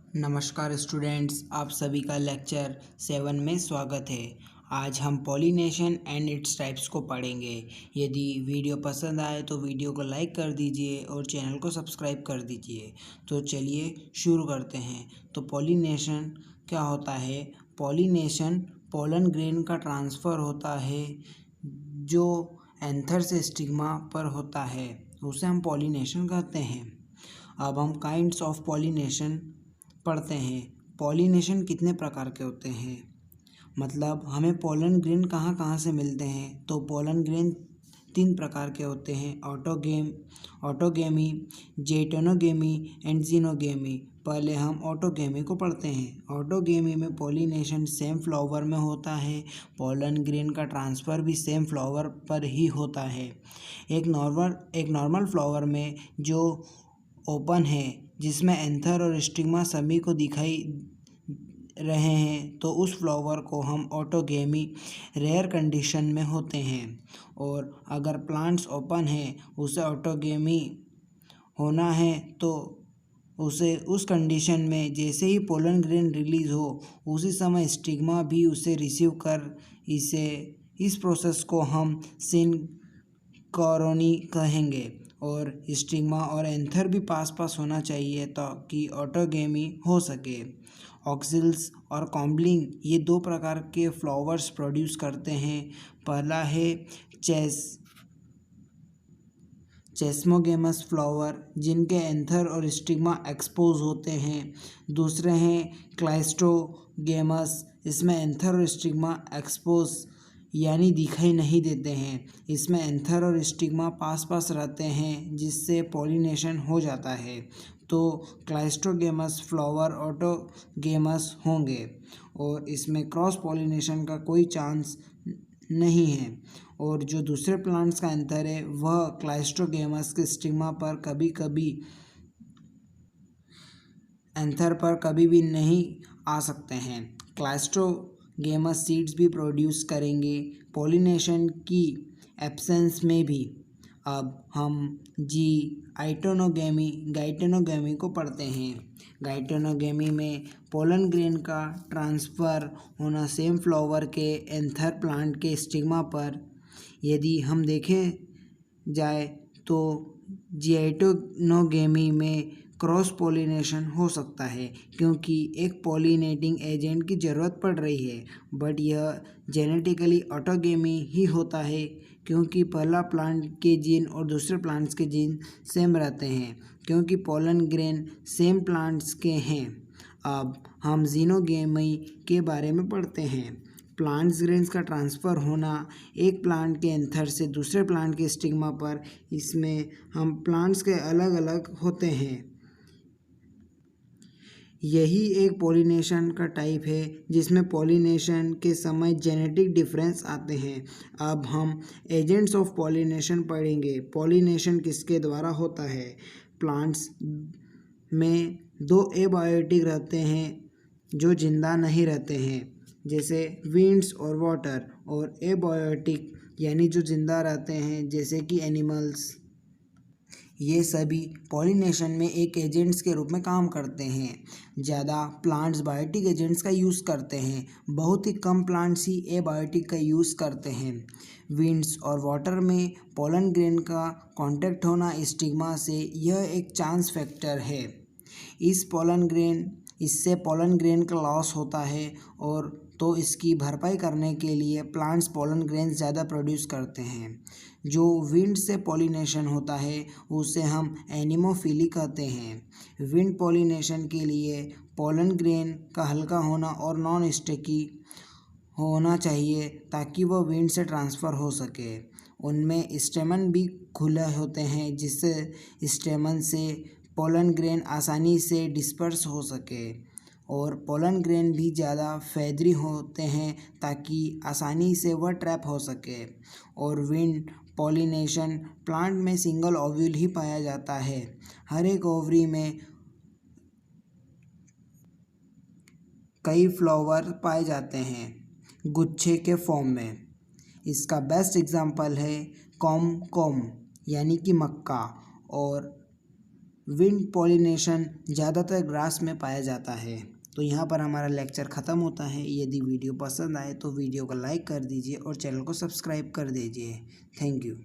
नमस्कार स्टूडेंट्स, आप सभी का लेक्चर 7 में स्वागत है। आज हम पॉलिनेशन एंड इट्स टाइप्स को पढ़ेंगे। यदि वीडियो पसंद आए तो वीडियो को लाइक कर दीजिए और चैनल को सब्सक्राइब कर दीजिए। तो चलिए शुरू करते हैं। तो पॉलिनेशन क्या होता है? पॉलिनेशन पोलन ग्रेन का ट्रांसफ़र होता है जो एंथर से स्टिग्मा पर होता है, उसे हम पॉलिनेशन कहते हैं। अब हम काइंड्स ऑफ पॉलिनेशन पढ़ते हैं। पॉलिनेशन कितने प्रकार के होते हैं, मतलब हमें पोलन ग्रेन कहाँ कहाँ से मिलते हैं। तो पोलन ग्रेन 3 प्रकार के होते हैं: ऑटोगेमी, जेटोनोगेमी एंड जीनोगेमी। पहले हम ऑटोगेमी को पढ़ते हैं। ऑटोगेमी में पॉलिनेशन सेम फ्लावर में होता है। पोलन ग्रेन का ट्रांसफ़र भी सेम फ्लावर पर ही होता है। एक नॉर्मल फ्लावर में जो ओपन है, जिसमें एंथर और स्टिग्मा सभी को दिखाई रहे हैं, तो उस फ्लावर को हम ऑटोगेमी रेयर कंडीशन में होते हैं। और अगर प्लांट्स ओपन है, उसे ऑटोगेमी होना है, तो उसे उस कंडीशन में जैसे ही पोलन ग्रेन रिलीज हो, उसी समय स्टिग्मा भी उसे रिसीव कर इस प्रोसेस को हम सिनकोरनी कहेंगे। और स्टिग्मा और एंथर भी पास पास होना चाहिए ताकि ऑटोगेमी हो सके। ऑक्सिल्स और कॉम्बलिंग ये 2 प्रकार के फ्लावर्स प्रोड्यूस करते हैं। पहला है चेस्मोगेमस फ्लावर, जिनके एंथर और स्टिग्मा एक्सपोज होते हैं। दूसरे हैं क्लाइस्ट्रोगेमस, इसमें एंथर और स्टिग्मा एक्सपोज यानी दिखाई नहीं देते हैं। इसमें एंथर और स्टिग्मा पास पास रहते हैं, जिससे पॉलिनेशन हो जाता है। तो क्लाइस्ट्रोगेमस फ्लावर ऑटोगेमस होंगे और इसमें क्रॉस पॉलिनेशन का कोई चांस नहीं है। और जो दूसरे प्लांट्स का एंथर है, वह क्लाइस्ट्रोगेमस के स्टिग्मा पर कभी भी नहीं आ सकते हैं। क्लाइस्ट्रोगेमस सीड्स भी प्रोड्यूस करेंगे पॉलिनेशन की एब्सेंस में भी। अब हम गाइटेनोगेमी को पढ़ते हैं। गाइटेनोगेमी में पोलन ग्रेन का ट्रांसफ़र होना सेम फ्लावर के एंथर प्लांट के स्टिग्मा पर। यदि हम देखें जाए तो जिएटोनोगेमी में क्रॉस पॉलिनेशन हो सकता है, क्योंकि एक पॉलिनेटिंग एजेंट की ज़रूरत पड़ रही है, बट यह जेनेटिकली ऑटोगेमी ही होता है, क्योंकि पहला प्लांट के जीन और दूसरे प्लांट्स के जीन सेम रहते हैं, क्योंकि पोलन ग्रेन सेम प्लांट्स के हैं। अब हम जीनोगेमी के बारे में पढ़ते हैं। प्लांट्स ग्रेन्स का ट्रांसफ़र होना एक प्लांट के एंथर से दूसरे प्लांट के स्टिग्मा पर। इसमें हम प्लांट्स के अलग अलग होते हैं। यही एक पॉलिनेशन का टाइप है जिसमें पॉलिनेशन के समय जेनेटिक डिफरेंस आते हैं। अब हम एजेंट्स ऑफ पॉलिनेशन पढ़ेंगे। पॉलिनेशन किसके द्वारा होता है? प्लांट्स में 2 एबायोटिक रहते हैं जो जिंदा नहीं रहते हैं, जैसे विंड्स और वाटर, और एबायोटिक यानी जो जिंदा रहते हैं, जैसे कि एनिमल्स। ये सभी पॉलिनेशन में एक एजेंट्स के रूप में काम करते हैं। ज़्यादा प्लांट्स बायोटिक एजेंट्स का यूज़ करते हैं, बहुत ही कम प्लांट्स ही एबायोटिक का यूज़ करते हैं। विंड्स और वाटर में पोलन ग्रेन का कांटेक्ट होना स्टिग्मा से, यह एक चांस फैक्टर है। इससे पोलन ग्रेन का लॉस होता है, और तो इसकी भरपाई करने के लिए प्लांट्स पोलन ग्रेन्स ज़्यादा प्रोड्यूस करते हैं। जो विंड से पॉलिनेशन होता है उसे हम एनिमोफिली कहते हैं। विंड पॉलिनेशन के लिए पोलन ग्रेन का हल्का होना और नॉन स्टिकी होना चाहिए, ताकि वह विंड से ट्रांसफ़र हो सके। उनमें स्टेमन भी खुले होते हैं, जिससे स्टेमन से पोलन ग्रेन आसानी से डिस्पर्स हो सके। और पोलन ग्रेन भी ज़्यादा फैदरी होते हैं, ताकि आसानी से वह ट्रैप हो सके। और विंड पॉलिनेशन प्लांट में सिंगल ओव्यूल ही पाया जाता है। हर एक ओवरी में कई फ्लावर पाए जाते हैं गुच्छे के फॉर्म में। इसका बेस्ट एग्जाम्पल है कॉम यानी कि मक्का, और विंड पॉलिनेशन ज़्यादातर ग्रास में पाया जाता है। तो यहाँ पर हमारा लेक्चर ख़त्म होता है। यदि वीडियो पसंद आए तो वीडियो को लाइक कर दीजिए और चैनल को सब्सक्राइब कर दीजिए। Thank you.